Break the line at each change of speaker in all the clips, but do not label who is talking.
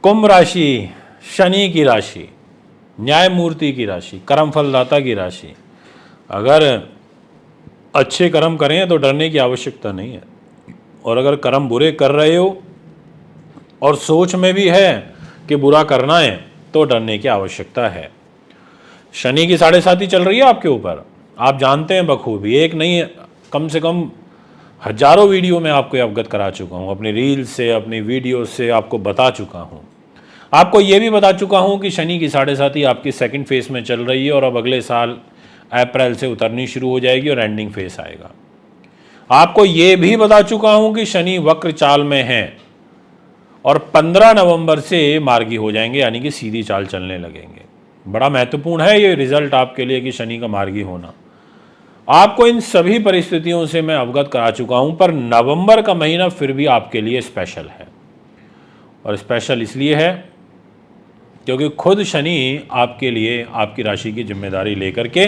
कुंभ राशि शनि की राशि, न्यायमूर्ति की राशि, कर्म फलदाता की राशि। अगर अच्छे कर्म करें तो डरने की आवश्यकता नहीं है, और अगर कर्म बुरे कर रहे हो और सोच में भी है कि बुरा करना है तो डरने की आवश्यकता है। शनि की 7.5 चल रही है आपके ऊपर, आप जानते हैं बखूबी। एक नहीं, कम से कम हजारों वीडियो में आपको अवगत करा चुका हूँ, अपनी रील से, अपनी वीडियो से आपको बता चुका हूँ। आपको ये भी बता चुका हूँ कि शनि की 7.5 आपकी सेकंड फेज में चल रही है और अब अगले साल अप्रैल से उतरनी शुरू हो जाएगी और एंडिंग फेज आएगा। आपको ये भी बता चुका हूँ कि शनि वक्र चाल में है और 15 नवंबर से मार्गी हो जाएंगे, यानी कि सीधी चाल चलने लगेंगे। बड़ा महत्वपूर्ण है ये रिजल्ट आपके लिए कि शनि का मार्गी होना। आपको इन सभी परिस्थितियों से मैं अवगत करा चुका हूं, पर नवंबर का महीना फिर भी आपके लिए स्पेशल है। और स्पेशल इसलिए है क्योंकि खुद शनि आपके लिए आपकी राशि की जिम्मेदारी लेकर के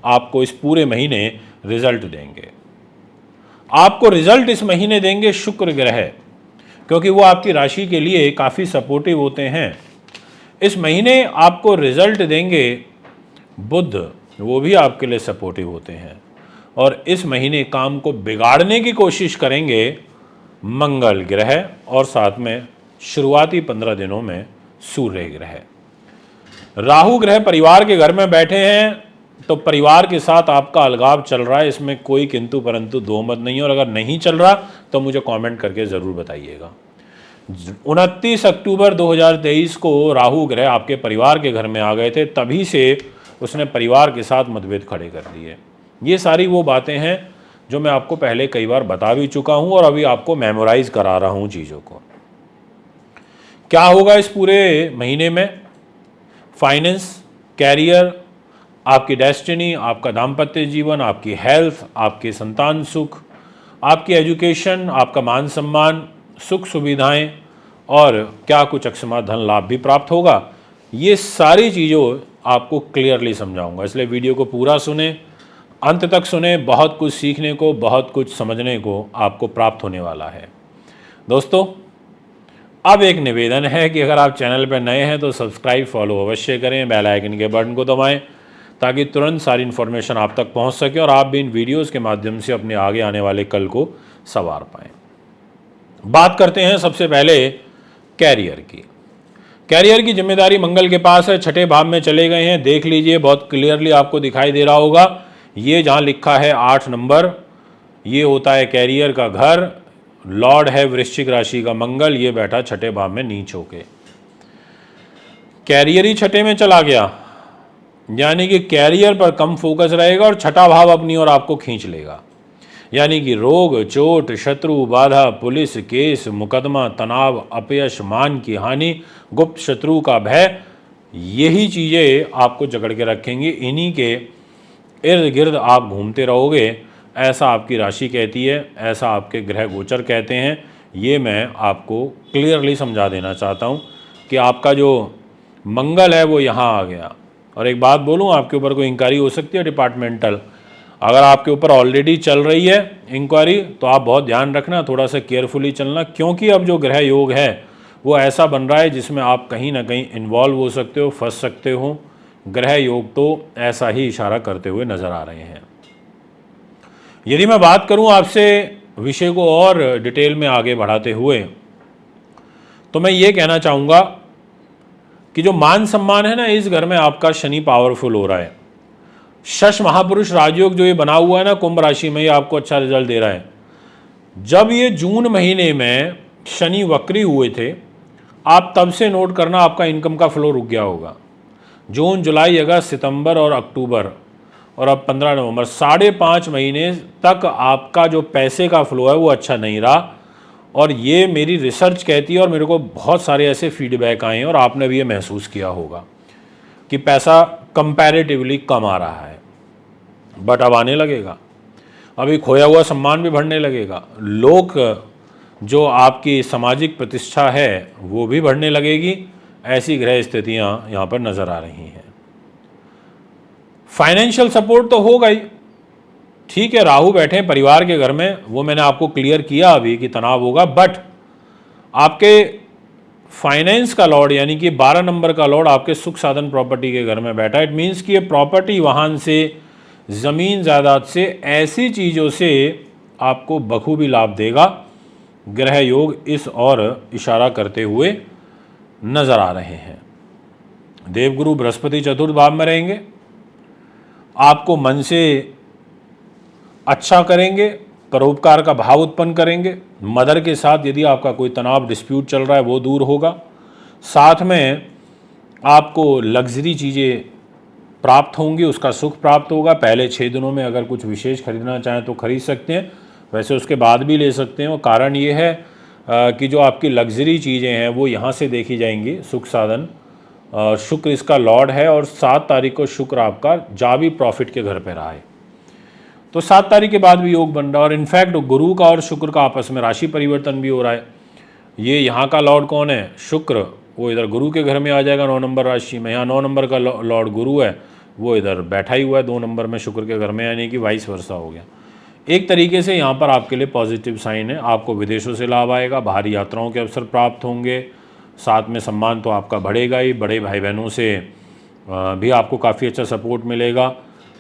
आपको इस पूरे महीने रिजल्ट देंगे। आपको रिजल्ट इस महीने देंगे शुक्र ग्रह, क्योंकि वो आपकी राशि के लिए काफ़ी सपोर्टिव होते हैं। इस महीने आपको रिजल्ट देंगे बुध, वो भी आपके लिए सपोर्टिव होते हैं। और इस महीने काम को बिगाड़ने की कोशिश करेंगे मंगल ग्रह, और साथ में शुरुआती 15 दिनों में सूर्य ग्रह। राहु ग्रह परिवार के घर में बैठे हैं, तो परिवार के साथ आपका अलगाव चल रहा है, इसमें कोई किंतु परंतु दो मत नहीं है। और अगर नहीं चल रहा तो मुझे कमेंट करके ज़रूर बताइएगा। 29 अक्टूबर 2023 को राहु ग्रह आपके परिवार के घर में आ गए थे, तभी से उसने परिवार के साथ मतभेद खड़े कर दिए। ये सारी वो बातें हैं जो मैं आपको पहले कई बार बता भी चुका हूँ और अभी आपको मेमोराइज करा रहा हूँ चीज़ों को। क्या होगा इस पूरे महीने में? फाइनेंस, कैरियर, आपकी डेस्टिनी, आपका दाम्पत्य जीवन, आपकी हेल्थ, आपके संतान सुख, आपकी एजुकेशन, आपका मान सम्मान, सुख सुविधाएं, और क्या कुछ अकस्मात धन लाभ भी प्राप्त होगा। ये सारी चीज़ों आपको क्लियरली समझाऊंगा, इसलिए वीडियो को पूरा सुने, अंत तक सुने। बहुत कुछ सीखने को, बहुत कुछ समझने को आपको प्राप्त होने वाला है। दोस्तों, अब एक निवेदन है कि अगर आप चैनल पर नए हैं तो सब्सक्राइब फॉलो अवश्य करें, बेल आइकन के बटन को दबाएं ताकि तुरंत सारी इन्फॉर्मेशन आप तक पहुंच सके और आप भी इन वीडियोस के माध्यम से अपने आगे आने वाले कल को संवार पाएँ। बात करते हैं सबसे पहले कैरियर की। कैरियर की जिम्मेदारी मंगल के पास है, छठे भाव में चले गए हैं। देख लीजिए, बहुत क्लियरली आपको दिखाई दे रहा होगा, ये जहाँ लिखा है 8 नंबर, ये होता है कैरियर का घर। लॉर्ड है वृश्चिक राशि का मंगल, ये बैठा छठे भाव में नीच होके। कैरियर ही छठे में चला गया, यानी कि कैरियर पर कम फोकस रहेगा और छठा भाव अपनी ओर आपको खींच लेगा। यानी कि रोग, चोट, शत्रु, बाधा, पुलिस, केस, मुकदमा, तनाव, अपयश, मान की हानि, गुप्त शत्रु का भय, यही चीज़ें आपको जकड़ के रखेंगी। इन्हीं के इर्द गिर्द आप घूमते रहोगे, ऐसा आपकी राशि कहती है, ऐसा आपके ग्रह गोचर कहते हैं। ये मैं आपको क्लियरली समझा देना चाहता हूँ कि आपका जो मंगल है वो यहाँ आ गया। और एक बात बोलूँ, आपके ऊपर कोई इंक्वायरी हो सकती है डिपार्टमेंटल, अगर आपके ऊपर ऑलरेडी चल रही है इंक्वायरी तो आप बहुत ध्यान रखना, थोड़ा सा केयरफुली चलना, क्योंकि अब जो ग्रह योग है वो ऐसा बन रहा है जिसमें आप कहीं ना कहीं इन्वॉल्व हो सकते हो, फंस सकते हो। ग्रह योग तो ऐसा ही इशारा करते हुए नजर आ रहे हैं। यदि मैं बात करूं आपसे विषय को और डिटेल में आगे बढ़ाते हुए, तो मैं ये कहना चाहूँगा कि जो मान सम्मान है ना, इस घर में आपका शनि पावरफुल हो रहा है। शश महापुरुष राजयोग जो ये बना हुआ है ना कुंभ राशि में, ये आपको अच्छा रिजल्ट दे रहा है। जब ये जून महीने में शनि वक्री हुए थे, आप तब से नोट करना आपका इनकम का फ्लो रुक गया होगा। जून, जुलाई, अगस्त, सितंबर और अक्टूबर और अब 15 नवंबर, 5.5 महीने तक आपका जो पैसे का फ्लो है वो अच्छा नहीं रहा। और ये मेरी रिसर्च कहती है और मेरे को बहुत सारे ऐसे फीडबैक आए हैं और आपने भी ये महसूस किया होगा कि पैसा कंपैरेटिवली कम आ रहा है। बट अब आने लगेगा, अभी खोया हुआ सम्मान भी बढ़ने लगेगा, लोग जो आपकी सामाजिक प्रतिष्ठा है वो भी बढ़ने लगेगी। ऐसी ग्रह स्थितियां यहाँ पर नज़र आ रही हैं। फाइनेंशियल सपोर्ट तो होगा ही, ठीक है, राहु बैठे हैं परिवार के घर में, वो मैंने आपको क्लियर किया अभी कि तनाव होगा, बट आपके फाइनेंस का लॉर्ड यानी कि 12 नंबर का लॉर्ड आपके सुख साधन प्रॉपर्टी के घर में बैठा है। इट मीन्स कि ये प्रॉपर्टी, वाहन से, ज़मीन जायदाद से, ऐसी चीज़ों से आपको बखूबी लाभ देगा। ग्रह योग इस और इशारा करते हुए नजर आ रहे हैं। देवगुरु बृहस्पति चतुर्थ भाव में रहेंगे, आपको मन से अच्छा करेंगे, परोपकार का भाव उत्पन्न करेंगे। मदर के साथ यदि आपका कोई तनाव, डिस्प्यूट चल रहा है वो दूर होगा। साथ में आपको लग्जरी चीज़ें प्राप्त होंगी, उसका सुख प्राप्त होगा। पहले 6 दिनों में अगर कुछ विशेष खरीदना चाहें तो खरीद सकते हैं, वैसे उसके बाद भी ले सकते हैं। और कारण ये है कि जो आपकी लग्जरी चीज़ें हैं वो यहाँ से देखी जाएंगी, सुख साधन। शुक्र इसका लॉर्ड है और 7 तारीख को शुक्र आपका जा भी प्रॉफिट के घर पे रहा है, तो 7 तारीख के बाद भी योग बन रहा है। और इनफैक्ट गुरु का और शुक्र का आपस में राशि परिवर्तन भी हो रहा है। ये यहाँ का लॉर्ड कौन है? शुक्र, वो इधर गुरु के घर में आ जाएगा 9 नंबर राशि में। यहाँ 9 नंबर का लॉर्ड गुरु है, वो इधर बैठा ही हुआ है 2 नंबर में शुक्र के घर में, यानी कि वाइस वर्सा हो गया। एक तरीके से यहाँ पर आपके लिए पॉजिटिव साइन है। आपको विदेशों से लाभ आएगा, बाहरी यात्राओं के अवसर प्राप्त होंगे। साथ में सम्मान तो आपका बढ़ेगा ही, बड़े भाई बहनों से भी आपको काफ़ी अच्छा सपोर्ट मिलेगा।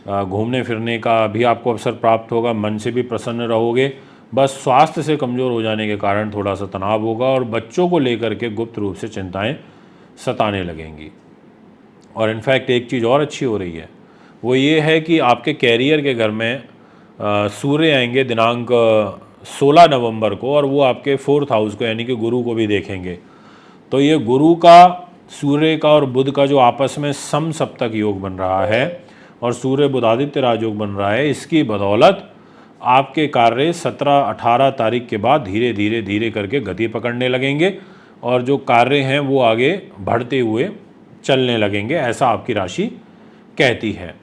घूमने फिरने का भी आपको अवसर प्राप्त होगा, मन से भी प्रसन्न रहोगे। बस स्वास्थ्य से कमज़ोर हो जाने के कारण थोड़ा सा तनाव होगा और बच्चों को लेकर के गुप्त रूप से चिंताएं सताने लगेंगी। और इनफैक्ट एक चीज़ और अच्छी हो रही है, वो ये है कि आपके कैरियर के घर में सूर्य आएंगे दिनांक 16 नवंबर को, और वो आपके 4th हाउस को यानी कि गुरु को भी देखेंगे। तो ये गुरु का, सूर्य का और बुध का जो आपस में सम सप्तक योग बन रहा है और सूर्य बुध आदित्य राजयोग बन रहा है, इसकी बदौलत आपके कार्य 17-18 तारीख के बाद धीरे धीरे धीरे करके गति पकड़ने लगेंगे और जो कार्य हैं वो आगे बढ़ते हुए चलने लगेंगे, ऐसा आपकी राशि कहती है।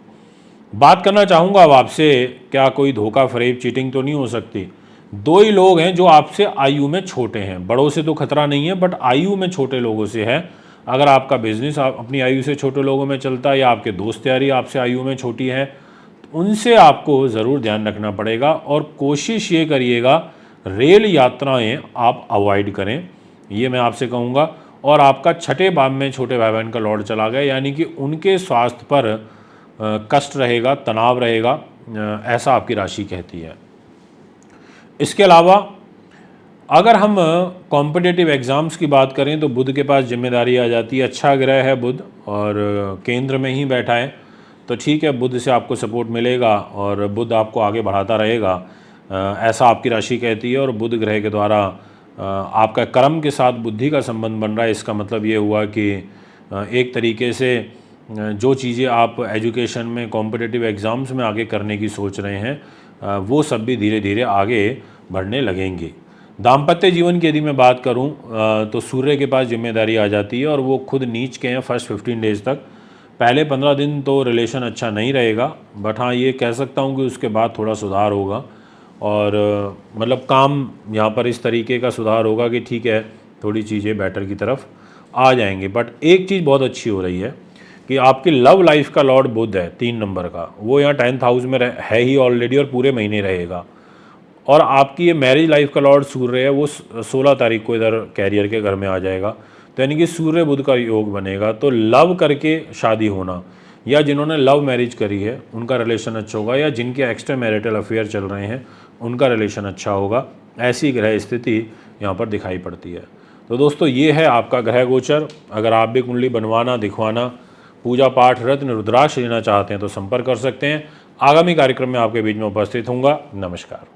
बात करना चाहूँगा अब आपसे, क्या कोई धोखा, फरेब, चीटिंग तो नहीं हो सकती? 2 ही लोग हैं जो आपसे आयु में छोटे हैं। बड़ों से तो खतरा नहीं है, बट आयु में छोटे लोगों से है। अगर आपका बिजनेस अपनी आयु से छोटे लोगों में चलता है या आपके दोस्त यारी आपसे आयु में छोटी है, तो उनसे आपको ज़रूर ध्यान रखना पड़ेगा। और कोशिश ये करिएगा रेल यात्राएं आप अवॉइड करें, ये मैं आपसे कहूँगा। और आपका 6ठे भाव में छोटे भाई बहन का लॉर्ड चला गया, यानी कि उनके स्वास्थ्य पर कष्ट रहेगा, तनाव रहेगा, ऐसा आपकी राशि कहती है। इसके अलावा अगर हम कॉम्पिटिटिव एग्ज़ाम्स की बात करें तो बुध के पास जिम्मेदारी आ जाती है। अच्छा ग्रह है बुध और केंद्र में ही बैठा है, तो ठीक है, बुध से आपको सपोर्ट मिलेगा और बुध आपको आगे बढ़ाता रहेगा, ऐसा आपकी राशि कहती है। और बुध ग्रह के द्वारा आपका कर्म के साथ बुद्धि का संबंध बन रहा है। इसका मतलब ये हुआ कि एक तरीके से जो चीज़ें आप एजुकेशन में, कॉम्पिटिटिव एग्ज़ाम्स में आगे करने की सोच रहे हैं, वो सब भी धीरे धीरे आगे बढ़ने लगेंगी। दाम्पत्य जीवन की यदि मैं बात करूं तो सूर्य के पास जिम्मेदारी आ जाती है और वो खुद नीच के हैं फर्स्ट 15 डेज़ तक। पहले 15 दिन तो रिलेशन अच्छा नहीं रहेगा, बट हाँ ये कह सकता हूं कि उसके बाद थोड़ा सुधार होगा। और मतलब काम यहाँ पर इस तरीके का सुधार होगा कि ठीक है, थोड़ी चीज़ें बेटर की तरफ आ जाएंगी। बट एक चीज़ बहुत अच्छी हो रही है कि आपकी लव लाइफ का लॉर्ड बुध है 3 नंबर का, वो यहाँ 10th हाउस में है ही ऑलरेडी और पूरे महीने रहेगा। और आपकी ये मैरिज लाइफ का लॉर्ड सूर्य है, वो 16 तारीख को इधर कैरियर के घर में आ जाएगा, तो यानी कि सूर्य बुध का योग बनेगा। तो लव करके शादी होना या जिन्होंने लव मैरिज करी है उनका रिलेशन अच्छा होगा, या जिनके एक्स्ट्रा मैरिटल अफेयर चल रहे हैं उनका रिलेशन अच्छा होगा, ऐसी ग्रह स्थिति यहाँ पर दिखाई पड़ती है। तो दोस्तों ये है आपका ग्रह गोचर। अगर आप भी कुंडली बनवाना, दिखवाना, पूजा पाठ, रत्न, रुद्राक्ष लेना चाहते हैं तो संपर्क कर सकते हैं। आगामी कार्यक्रम में आपके बीच में उपस्थित होऊंगा। नमस्कार।